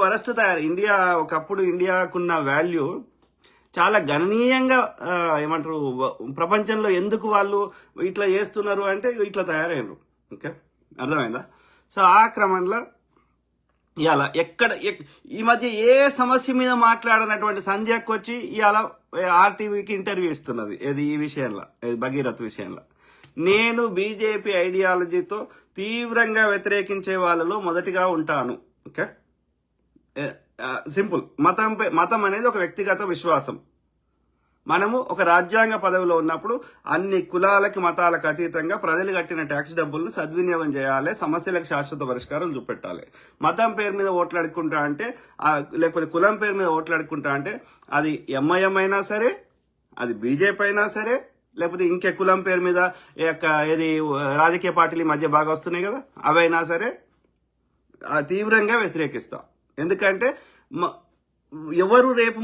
Worst తయారు. ఒకప్పుడు ఇండియాకున్న value చాలా గణనీయంగా ఏమంటారు ప్రపంచంలో ఎందుకు వాళ్ళు ఇట్లా చేస్తున్నారు అంటే ఇట్లా తయారయ్యారు. ఓకే, అర్థమైందా? సో ఆ క్రమంలో ఇవాళ ఈ మధ్య ఏ సమస్య మీద మాట్లాడినటువంటి సంధ్యకు వచ్చి ఇవాళ ఆర్టీవీకి ఇంటర్వ్యూ ఇస్తున్నది. ఈ విషయంలో, భగీరథ్ విషయంలో. నేను బీజేపీ ఐడియాలజీతో తీవ్రంగా వ్యతిరేకించే వాళ్ళలో మొదటిగా ఉంటాను. Okay, simple. మతం అనేది ఒక వ్యక్తిగత విశ్వాసం. మనము ఒక రాజ్యాంగ పదవిలో ఉన్నప్పుడు అన్ని కులాలకి మతాలకు అతీతంగా ప్రజలు కట్టిన ట్యాక్స్ డబ్బులను సద్వినియోగం చేయాలి, సమస్యలకు శాశ్వత పరిష్కారం చూపెట్టాలి. మతం పేరు మీద ఓట్లాడుకుంటా అంటే, లేకపోతే కులం పేరు మీద ఓట్లాడుకుంటా అంటే, అది ఎంఐఎం అయినా సరే, అది బీజేపీ అయినా సరే, లేకపోతే ఇంకే కులం పేరు మీద ఏది రాజకీయ పార్టీల మధ్య బాగా వస్తున్నాయి కదా, అవైనా సరే తీవ్రంగా వ్యతిరేకిస్తాం. ఎందుకంటే ఎవరు రేపు